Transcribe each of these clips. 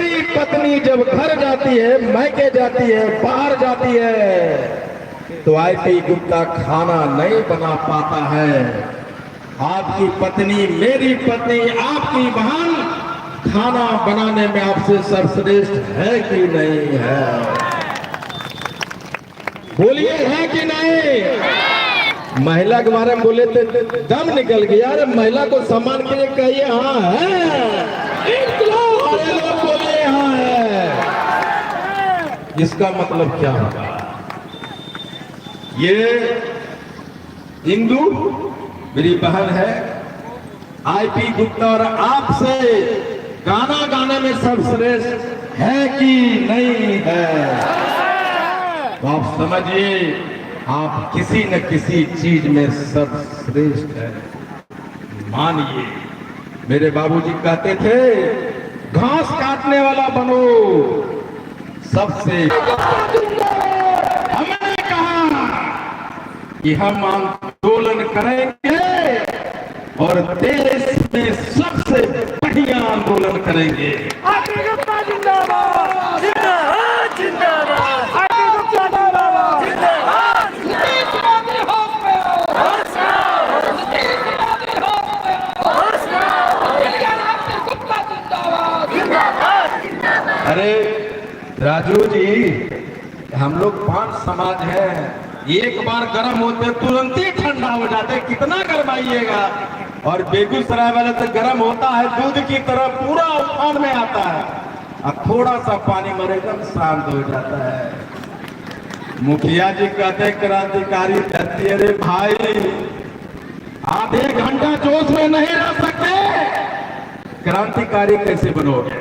मेरी पत्नी जब घर जाती है, मैके जाती है, बाहर जाती है, तो आईपी गुप्ता खाना नहीं बना पाता है। आपकी पत्नी, मेरी पत्नी, आपकी बहन खाना बनाने में आपसे सर्वश्रेष्ठ है कि नहीं है? बोलिए, है कि नहीं? महिला के बारे में बोले तो दम निकल गया। अरे महिला को सम्मान के लिए कहिए हाँ है। लोग बोलिए हाँ है। इसका मतलब क्या होगा? ये इंदु मेरी बहन है, आईपी गुप्ता और आपसे गाना गाने में सर्वश्रेष्ठ है कि नहीं है? तो आप समझिए, आप किसी न किसी चीज में सर्वश्रेष्ठ है। मानिए, मेरे बाबूजी कहते थे घास काटने वाला बनो सबसे। हमने कहा कि हम आंदोलन करेंगे और देश में सबसे बढ़िया आंदोलन करेंगे। अरे राजू जी, हम लोग 5 समाज हैं, एक बार गर्म होते तुरंत ही ठंडा हो जाते, कितना गरमाइएगा। और बेगूसराय वाले तो गर्म होता है दूध की तरह, पूरा उफान में आता है, अब थोड़ा सा पानी मरेगा शांत हो जाता है। मुखिया जी कहते क्रांतिकारी जाती, अरे भाई आधे घंटा जोश में नहीं रह सकते, क्रांतिकारी कैसे बनोगे?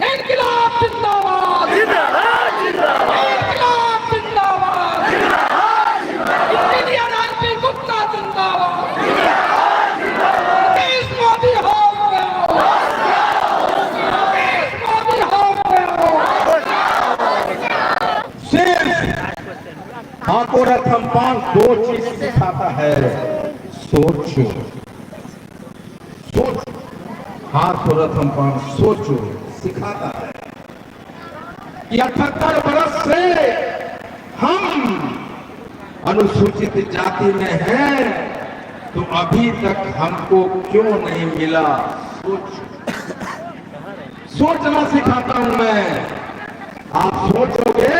इनकलाब जिंदाबाद, जिंदाबाद, जिंदाबाद, इनकलाब जिंदाबाद, जिंदाबाद, जिंदाबाद, इंडिया आईपी गुप्ता जिंदाबाद, जिंदाबाद, जिंदाबाद, देश मोदी हो गया, देश मोदी हो गया। सिर्फ आपको रथम 2 चीज सिखाता है, सोचो, सोचो, हाथ को रथम सोचो सिखाता है कि 78 वर्ष से हम अनुसूचित जाति में हैं, तो अभी तक हमको क्यों नहीं मिला? सोचना सिखाता हूं मैं। आप सोचोगे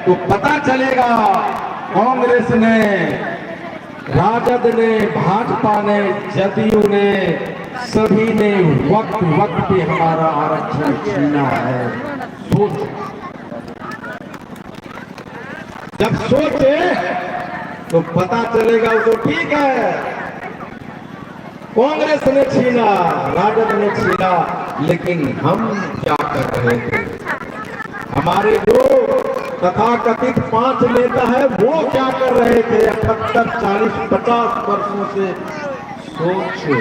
तो पता चलेगा। कांग्रेस ने, राजद ने, भाजपा ने, जदयू ने, सभी ने वक्त वक्त पे हमारा आरक्षण छीना है। सोच, जब सोचे तो पता चलेगा। तो ठीक है, कांग्रेस ने छीना, राजद ने छीना, लेकिन हम क्या कर रहे थे? हमारे जो तथाकथित 5 नेता है वो क्या कर रहे थे 78, 40, 50 वर्षों से? सोचो,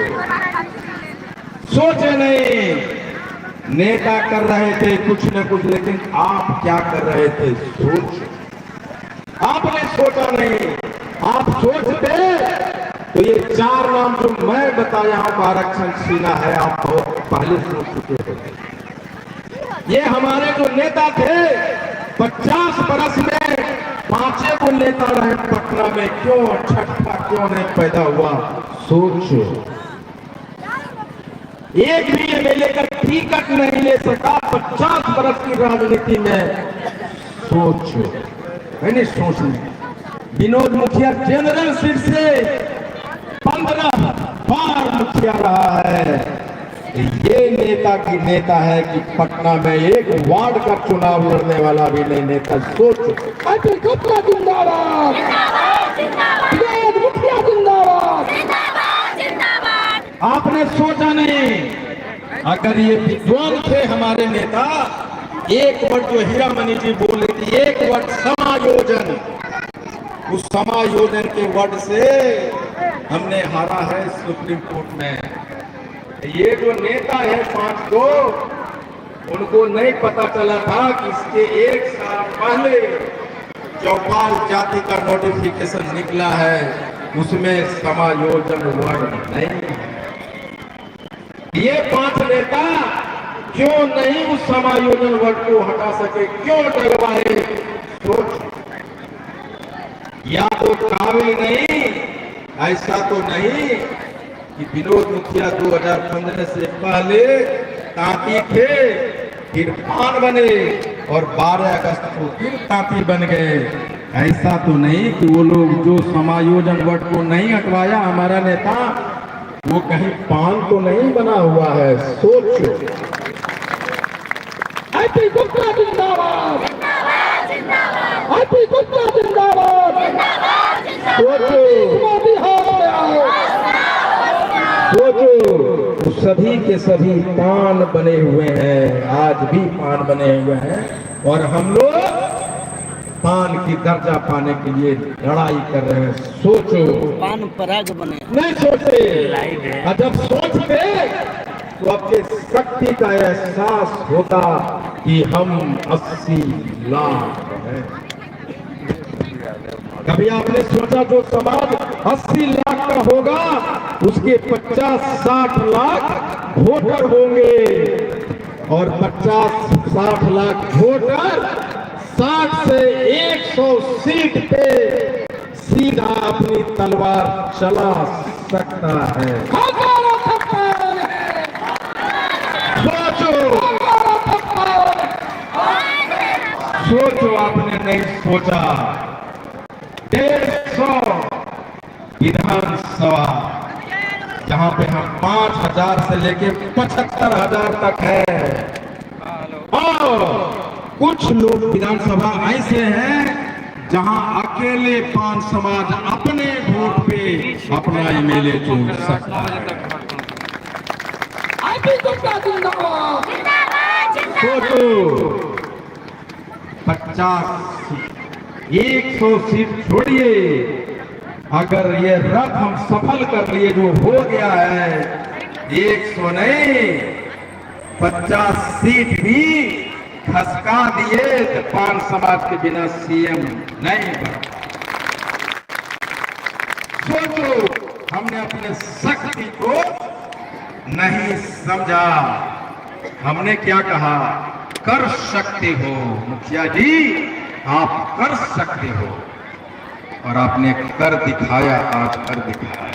सोचे नहीं। नेता कर रहे थे कुछ न कुछ, लेकिन आप क्या कर रहे थे? सोचो। आपने सोचा नहीं। आप सोचते तो ये 4 नाम जो मैं बताया हूं आरक्षण छीना है, आप बहुत पहले सोच चुके होते। ये हमारे जो नेता थे 50 बरस में 5 को नेता रहे पटना में, क्यों 6ठा क्यों नहीं पैदा हुआ? सोचो। एक भी एमएलए का टिकट नहीं ले सका 50 बरस की राजनीति में। सोचो, मैंने सोचना। विनोद मुखिया जनरल सीट से 15 बार मुखिया रहा है। ये नेता की नेता है कि पटना में एक वार्ड का चुनाव लड़ने वाला भी नहीं नेता। सोचो। आईपी गुप्ता जिंदाबाद, विनोद मुखिया जिंदाबाद, आपने सोचा नहीं। अगर ये विद्वान थे हमारे नेता, एक वर्ड जो हीरामणि जी बोल रही थी, एक वर्ड समायोजन, उस समायोजन के वर्ड से हमने हारा है सुप्रीम कोर्ट में। ये जो नेता है 5 को, उनको नहीं पता चला था कि इसके 1 साल पहले चौपाल जाति का नोटिफिकेशन निकला है, उसमें समायोजन वर्ड नहीं। ये 5 नेता क्यों नहीं उस समायोजन वर्ग को हटा सके, क्यों डरवाए? सोच, या तो काबिल नहीं, ऐसा तो नहीं कि विनोद मुखिया 2015 से पहले तांती थे, फिर पान बने और 12 अगस्त को फिर तांती बन गए। ऐसा तो नहीं कि वो लोग जो समायोजन वर्ड को नहीं हटवाया हमारा नेता, वो कहीं पान तो नहीं बना हुआ है। सोचो। आईपी गुप्ता जिंदाबाद, आईपी गुप्ता जिंदाबाद। सोचो, सोचो, सभी के सभी पान बने हुए हैं, आज भी पान बने हुए हैं, और हम लोग पान की दर्जा पाने के लिए लड़ाई कर रहे हैं। सोचो, पान पराग बने नहीं सोचते, और जब सोचते तो आपके शक्ति का एहसास होता कि हम 80 लाख हैं। कभी आपने सोचा जो समाज 80 लाख का होगा उसके 50-60 लाख वोटर होंगे, और 50-60 लाख वोटर 60 से 100 सीट पे सीधा अपनी तलवार चला सकता है। सोचो, सोचो, आपने नहीं सोचा। 150 विधानसभा जहां पे हम 5,000 से लेके 75,000 तक है, और कुछ लोग विधानसभा ऐसे हैं जहां अकेले 5 समाज अपने वोट पे अपना एमएलए चुन सकता है। सोचो, 50, 100 सीट छोड़िए, अगर ये रथ हम सफल कर लिए जो हो गया है, 100 नहीं 50 सीट भी खसका दिए तो 5 समाज के बिना सीएम नहीं बना। सोचो, हमने अपने शक्ति को नहीं समझा। हमने क्या कहा? कर सकते हो मुखिया जी, आप कर सकते हो, और आपने कर दिखाया, आज कर दिखाया।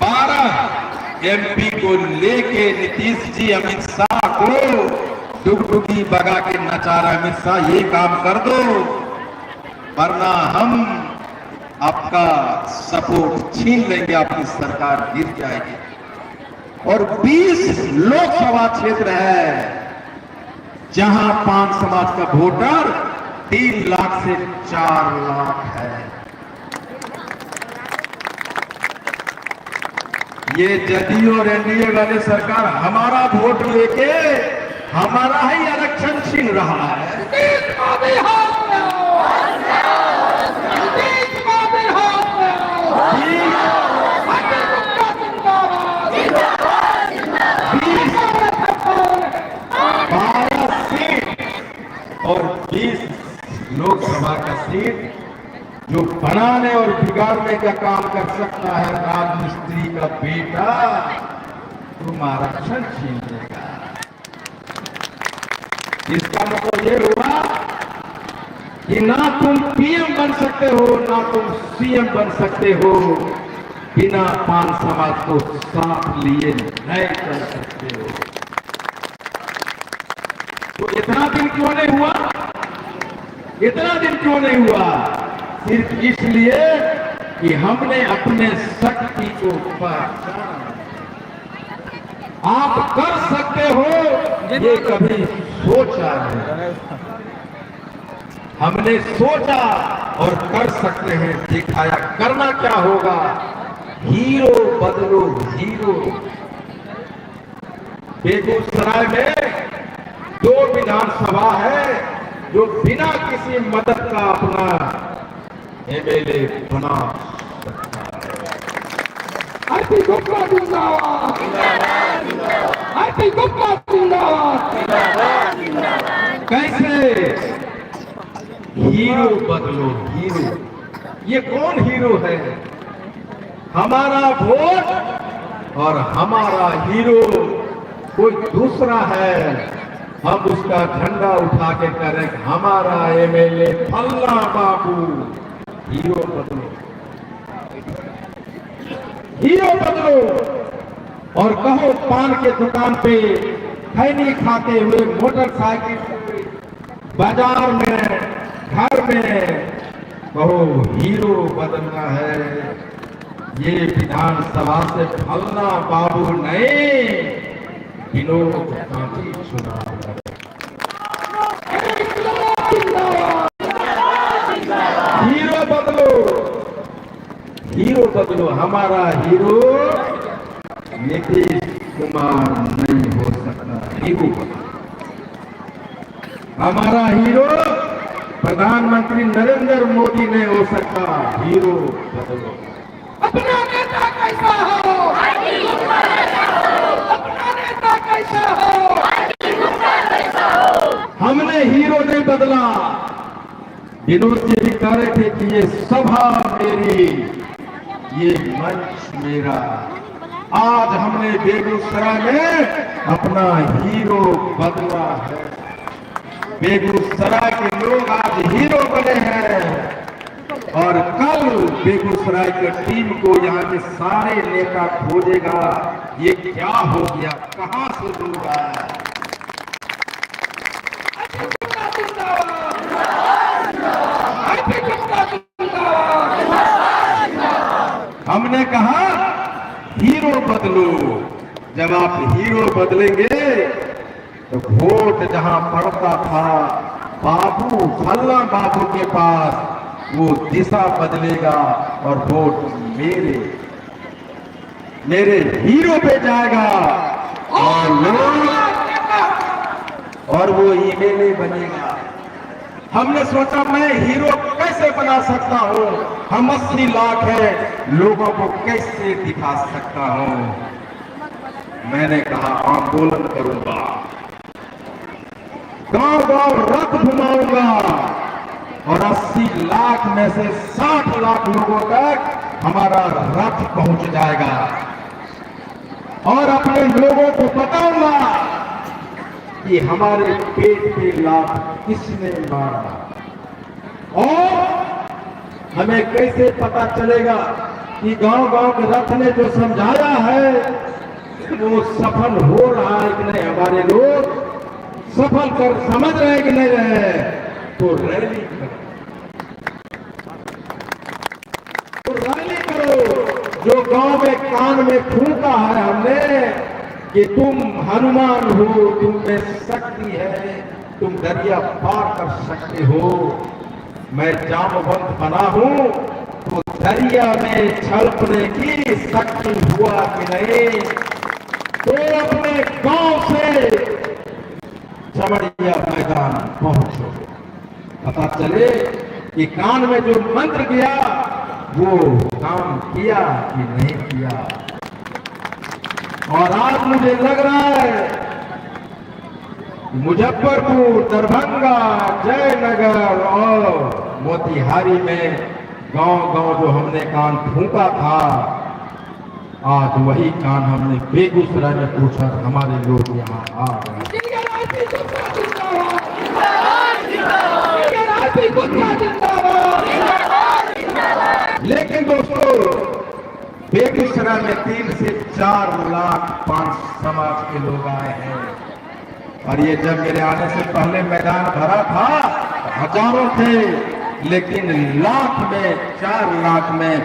12 एमपी को लेके नीतीश जी अमित शाह को डुगडुगी बगा के नचा रहे। अमित शाह ये काम कर दो, वरना हम आपका सपोर्ट छीन लेंगे, आपकी सरकार गिर जाएगी। और 20 लोकसभा क्षेत्र है जहां 5 समाज का वोटर 3 लाख से 4 लाख है। ये जदयू और एनडीए वाले सरकार हमारा वोट लेके हमारा ही आरक्षण छीन रहा है। और 20 लोकसभा का सीट जो बनाने और बिगाड़ने का काम कर सकता है राजमिस्त्री का बेटा, तुम आरक्षण छीन लेगा। इसका मतलब ये हुआ कि ना तुम पीएम बन सकते हो, ना तुम सीएम बन सकते हो, बिना 5 समाज को साथ लिए नहीं कर सकते हो। तो इतना दिन क्यों नहीं हुआ? इतना दिन क्यों नहीं हुआ? सिर्फ इसलिए कि हमने अपने शक्ति को पहचाना। आप कर सकते हो ये कभी सोचा नहीं, हमने सोचा और कर सकते हैं, दिखाया। करना क्या होगा? हीरो बदलो हीरो। बेगूसराय में 2 विधानसभा है जो बिना किसी मदद का अपना एमएलए बना सकता है। आईपी गुप्ता जिंदाबाद, आईपी गुप्ता जिंदाबाद। कैसे? हीरो बदलो हीरो। ये कौन हीरो है? हमारा वोट और हमारा हीरो कोई दूसरा है, हम उसका झंडा उठा के करें हमारा एमएलए फल्ला बाबू। हीरो बदलो, हीरो बदलो। और कहो पान के दुकान पे खैनी खाते हुए मोटरसाइकिल बाजार में घर में, कहो हीरो बदलना है। ये विधानसभा से फल्ला बाबू नहीं, विनोद गांधी चुनाव लड़े। हीरो बदलो, हीरो बदलो। हमारा हीरो नीतीश कुमार नहीं हो सकता, हीरो बदलो। हमारा हीरो प्रधानमंत्री नरेंद्र मोदी नहीं हो सकता, हीरो बदलो। अपना नेता कैसा हो, अपना नेता कैसा हो, हमने हीरो नहीं बदला। विनोद जी भी कह रहे थे कि ये सभा मेरी, ये मंच मेरा। आज हमने बेगूसराय में अपना हीरो बदला है। बेगूसराय के लोग आज हीरो बने हैं और कल बेगूसराय के टीम को यहाँ के सारे नेता खोजेगा, ये क्या हो गया, कहां से लोग आए। हमने कहा हीरो बदलो। जब आप हीरो बदलेंगे तो वोट जहां पड़ता था बाबू फल्ला बाबू के पास, वो दिशा बदलेगा और वोट मेरे हीरो पे जाएगा और लोग और वो एमएलए बनेगा। हमने सोचा मैं हीरो कैसे बना सकता हूँ, हम 80 लाख है, लोगों को कैसे दिखा सकता हूँ। मैंने कहा आंदोलन करूंगा, गांव गांव रथ घुमाऊंगा और 80 लाख में से 60 लाख लोगों तक हमारा रथ पहुंच जाएगा और अपने लोगों को बताऊंगा कि हमारे पेट के लाभ किसने मारा। और हमें कैसे पता चलेगा कि गांव गांव के रथ ने जो समझाया है वो सफल हो रहा है कि नहीं, हमारे लोग सफल कर समझ रहे कि नहीं रहे। तो रैली करो, तो रैली करो। जो गांव में कान में फूंका है हमने कि तुम हनुमान हो, तुम में शक्ति है, तुम दरिया पार कर सकते हो। मैं जामवंत बना हूं तो दरिया में छलकने की शक्ति हुआ कि नहीं। तो अपने गांव से चमड़िया मैदान पहुंचो, पता चले कि कान में जो मंत्र किया वो काम किया कि नहीं किया। और आज मुझे लग रहा है मुजफ्फरपुर, दरभंगा, जयनगर और मोतिहारी में गांव गांव जो हमने कान फूंका था, आज वही कान हमने बेगूसराय में पूछा, हमारे लोग यहाँ आ गए। लेकिन दोस्तों बेगूसराय में 3 से 4 लाख 5 समाज के लोग आए हैं और ये जब मेरे आने से पहले मैदान भरा था हजारों थे, लेकिन लाख में 4 लाख में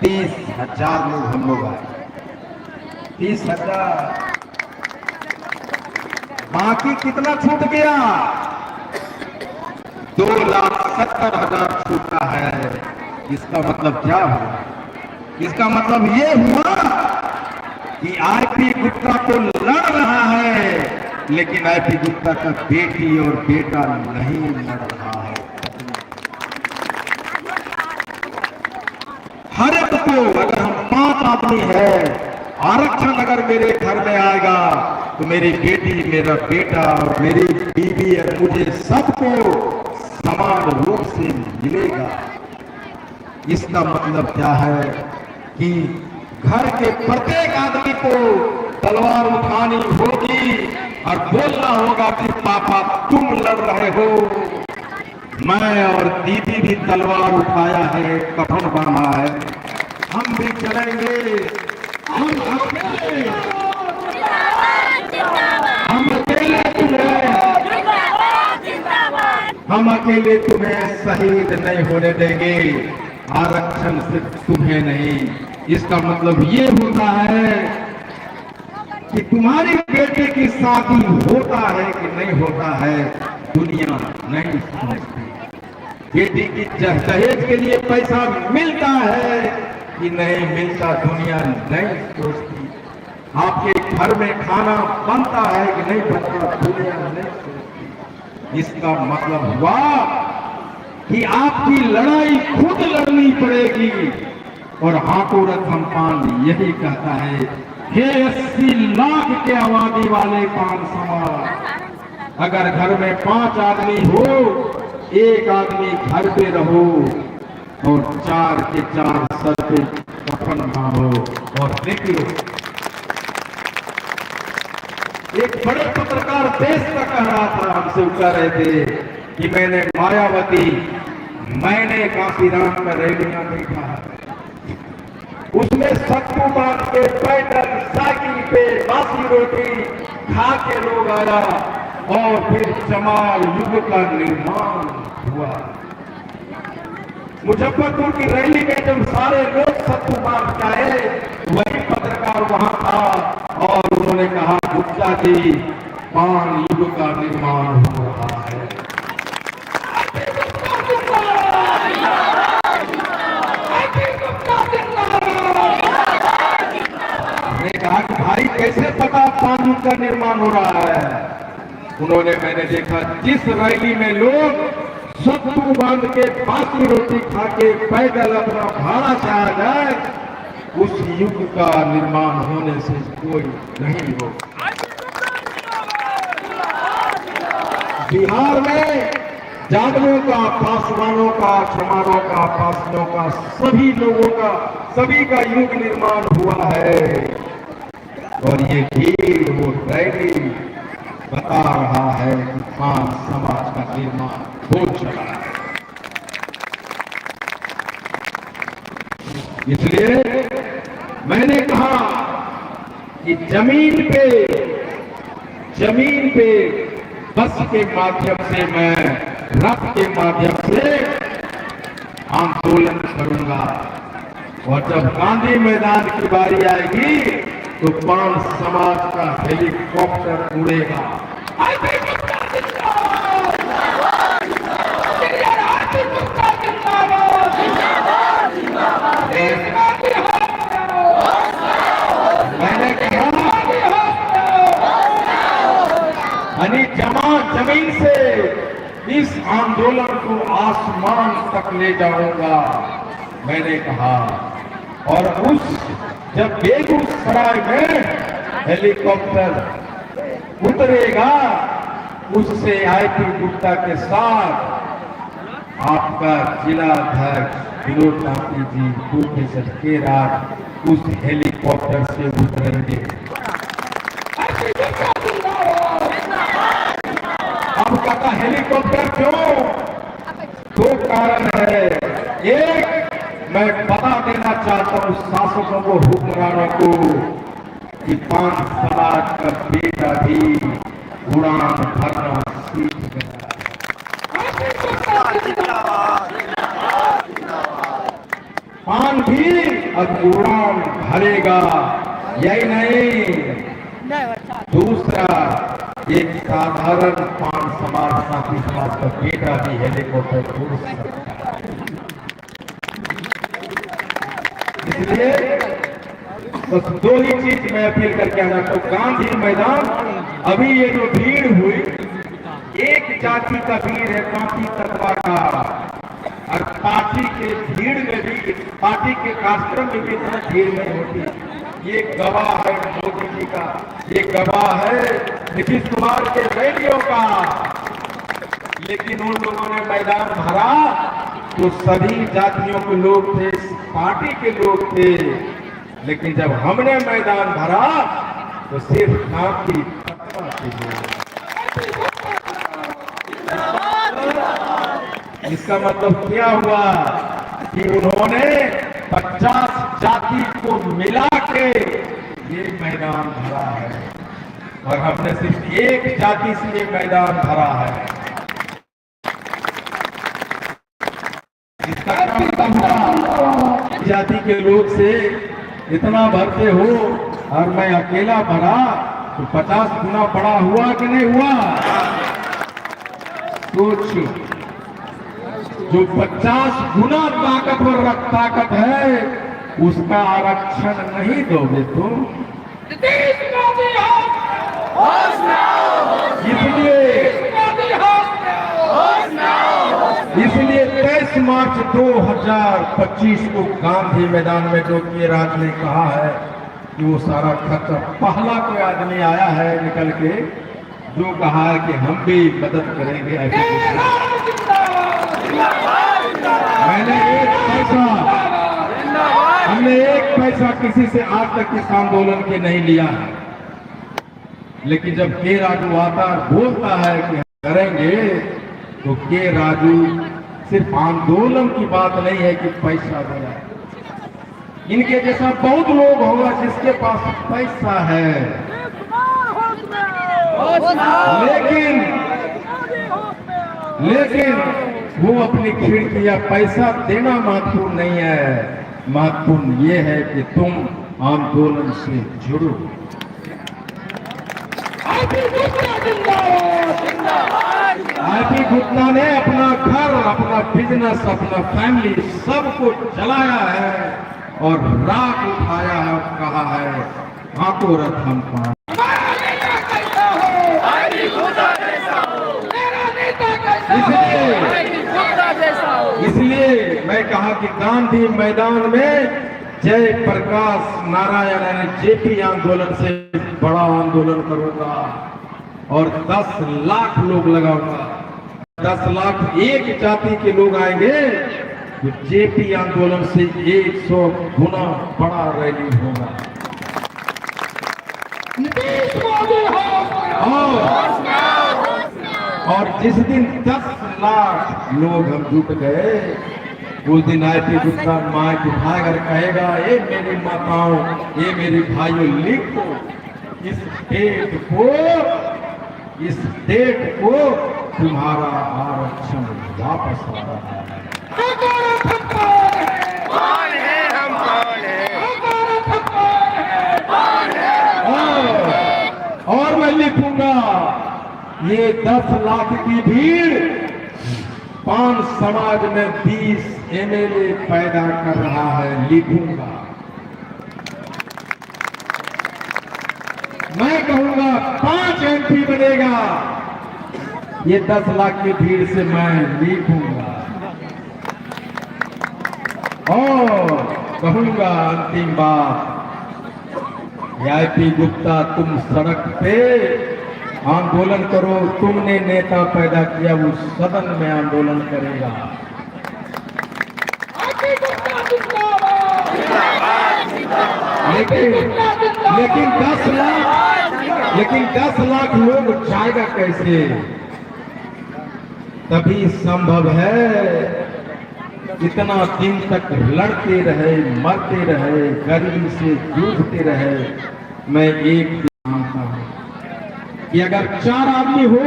30,000 लोग हम लोग आए। 30,000। बाकी कितना छूट गया? 2,70,000 छूटा है। इसका मतलब क्या हुआ? इसका मतलब ये हुआ कि आरपी गुप्ता तो लड़ रहा है, लेकिन आरपी गुप्ता का बेटी और बेटा नहीं लड़ रहा है। हर एक को, अगर हम 5 आदमी है, आरक्षण अगर मेरे घर में आएगा तो मेरी बेटी, मेरा बेटा और मेरी बीवी और मुझे सबको समान रूप से मिलेगा। इसका मतलब क्या है कि घर के प्रत्येक आदमी को तलवार उठानी होगी और बोलना होगा कि पापा तुम लड़ रहे हो, मैं और दीदी भी तलवार उठाया है, कफन बांधा है, हम भी चलेंगे। हम अकेले तुम्हें शहीद नहीं होने देंगे, आरक्षण सिर्फ तुम्हें नहीं। इसका मतलब ये होता है कि तुम्हारी बेटे की शादी होता है कि नहीं होता है, दुनिया नहीं समझती। बेटी की दहेज के लिए पैसा मिलता है कि नहीं मिलता, दुनिया नहीं सोचती। आपके घर में खाना बनता है कि नहीं बनता, दुनिया नहीं सोचती। इसका मतलब हुआ कि आपकी लड़ाई खुद लड़नी पड़ेगी। और हाथों रतन यही कहता है, हे 80 लाख के आबादी वाले पान समाज, अगर घर में 5 आदमी हो, एक आदमी घर पे रहो और 4 के 4 सर पे कफन बांधो और निकलो। एक बड़े पत्रकार देश का कह रहा था, हमसे कह रहे थे कि मैंने मायावती, मैंने काशीराम में रैलियां देखा है, उसमें सत्तू बांध के पैदल साइकिल पे बासी रोटी खा के लोग आया और फिर चमार युग का निर्माण हुआ। मुजफ्फरपुर की रैली में जब सारे लोग सत्तू बांध के आए, वही पत्रकार वहां था और उन्होंने कहा, गुप्ता जी, पान युग का निर्माण हो रहा है। मैंने कहा कि भाई कैसे पता पान युग का निर्माण हो रहा है? उन्होंने, मैंने देखा जिस रैली में लोग सत्तू बांध के बासी रोटी खा के पैदल अपना भाड़ा से आ जाए, उस युग का निर्माण होने से कोई नहीं हो। बिहार में जादवों का, पासवानों का, चमारों का, पासवानों का, सभी लोगों का, सभी का युग निर्माण हुआ है। और ये भीड़, वो रैली बता रहा है कि पान समाज का निर्माण हो चुका है। इसलिए मैंने कहा कि जमीन पे बस के माध्यम से, मैं रथ के माध्यम से आंदोलन करूंगा। और जब गांधी मैदान की बारी आएगी तो पान समाज का हेलीकॉप्टर उड़ेगा। मैंने कहा जमीन से इस आंदोलन को आसमान तक ले जाऊंगा, मैंने कहा। और जब बेगूसराय में हेलीकॉप्टर उतरेगा, उससे आईपी गुप्ता के साथ आपका जिला अध्यक्ष विनोद तांती जी, प्रोफेसर के राज उस हेलीकॉप्टर से उतरेंगे। अब कहता हेलीकॉप्टर क्यों? 2 कारण है। एक, मैं बता देना चाहता हूं शासकों को, हुक्मरानों को, कि पान समाज का बेटा भी उड़ान भरना सीख गया। पान भी अब उड़ान भरेगा। यही नहीं, दूसरा, एक साधारण पान समाज, साथी समाज का बेटा भी हेलीकॉप्टर उड़ सकता है। इसलिए बस 2 ही चीज मैं अपील करके आना चाहता हूं। गांधी मैदान, अभी ये जो भीड़ हुई, एक जाति का भीड़ है, काफी तत्वा का, और पार्टी के भीड़ में भी, पार्टी के कार्यक्रम में भी इतना भीड़ नहीं होती। ये गवाह है मोदी जी का, ये गवाह है नीतीश कुमार के रैलियों का। लेकिन उन लोगों ने मैदान भरा तो सभी जातियों के लोग थे, पार्टी के लोग थे, लेकिन जब हमने मैदान भरा तो सिर्फ काफी फतवा के लिए। इसका मतलब क्या हुआ कि उन्होंने 50 जाति को मिला के ये मैदान भरा है और हमने सिर्फ एक जाति से ये मैदान भरा है। इसका क्या मतलब हुआ? जाति के लोग से इतना भरते हो और मैं अकेला भरा तो 50 गुना बड़ा हुआ कि नहीं हुआ? सोच, जो 50 गुना ताकतवर ताकत है उसका आरक्षण नहीं दोगे तुम। इसलिए 23 मार्च 2025 को गांधी मैदान में जो कि राज ने कहा है कि वो सारा खर्चा, पहला कोई आदमी आया है निकल के जो कहा है कि हम भी मदद करेंगे। हमने एक पैसा किसी से आज तक इस आंदोलन के नहीं लिया है, लेकिन जब के राजू आता बोलता है कि करेंगे तो के राजू सिर्फ आंदोलन की बात नहीं है कि पैसा देना। इनके जैसा बहुत लोग होगा जिसके पास पैसा है, लेकिन वो अपनी खिड़की या पैसा देना महत्वपूर्ण नहीं है। महत्वपूर्ण ये है कि तुम आंदोलन से जुड़ो। आरपी गुप्ता ने अपना घर, अपना बिजनेस, अपना फैमिली सबको जलाया है और राख उठाया है, कहा है आको रथ हम पाए। इसलिए मैं कहा कि गांधी मैदान में जय प्रकाश नारायण यानी जेपी आंदोलन से बड़ा आंदोलन करूंगा और 10 लाख लोग लगाऊंगा। 10 लाख एक जाति के लोग आएंगे तो जेपी आंदोलन से 100 गुना बड़ा रैली होगा। और जिस दिन 10 लाख लोग हम जुट गए उस दिन आरपी गुप्ता माइक उठाकर कहेगा, ये मेरी माताओं, ये मेरी भाइयों, लिखो इस डेट को तुम्हारा आरक्षण वापस आ रहा है। कौन है हम कौन है? और मैं लिखूंगा ये 10 लाख की भीड़ 5 समाज में 20 एमएलए पैदा कर रहा है, लिखूंगा। मैं कहूंगा 5 एमपी बनेगा, ये 10 लाख की भीड़ से मैं लिखूंगा। और कहूंगा अंतिम बात, आरपी गुप्ता तुम सड़क पे आंदोलन करो, तुमने नेता पैदा किया, वो सदन में आंदोलन करेगा। लेकिन 10 लाख लोग जाएगा कैसे? तभी संभव है इतना दिन तक लड़ते रहे, मरते रहे, गरीबी से जूझते रहे। मैं एक मानता हूं कि अगर 4 आदमी हो,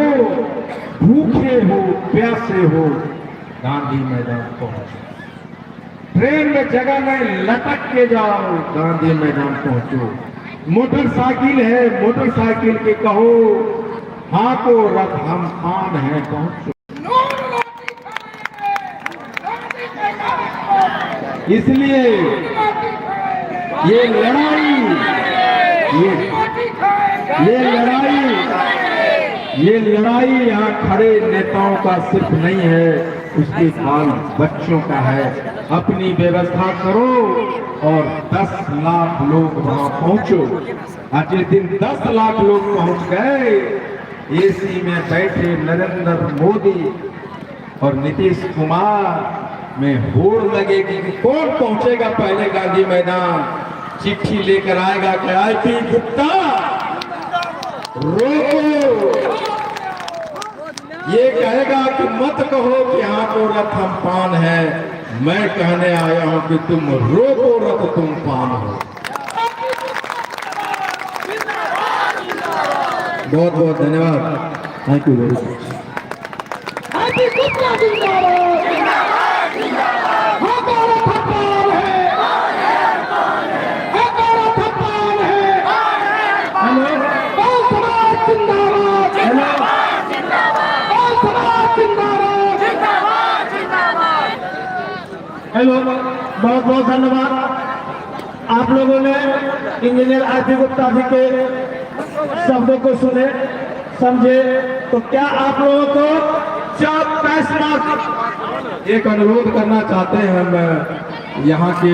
भूखे हो, प्यासे हो, गांधी मैदान पहुंचो। ट्रेन में जगह नहीं, लटक के जाओ, गांधी मैदान पहुंचो। मोटरसाइकिल है, मोटरसाइकिल के कहो हाथों रथ हम पान है, पहुंचो। इसलिए ये लड़ाई यहाँ खड़े नेताओं का सिर्फ नहीं है, उसके बाल बच्चों का है। अपनी व्यवस्था करो और 10 लाख लोग वहां पहुंचो। आज जिस दिन 10 लाख लोग पहुंच गए, एसी में बैठे नरेंद्र मोदी और नीतीश कुमार में होड़ लगेगी कि कौन पहुंचेगा पहले गांधी मैदान। चिट्ठी लेकर आएगा कि आईपी गुप्ता रोको, ये कहेगा कि मत कहो कि हाँ तो रथ हम पान है, मैं कहने आया हूं कि तुम रोको रथ तुम पान हो। बहुत बहुत धन्यवाद, thank you very much. Hello, बहुत बहुत धन्यवाद। आप लोगों ने इंजीनियर आईपी गुप्ता जी के शब्दों को सुने, समझे, तो क्या आप लोगों को 4 मार्क एक अनुरोध करना चाहते हैं हम यहाँ के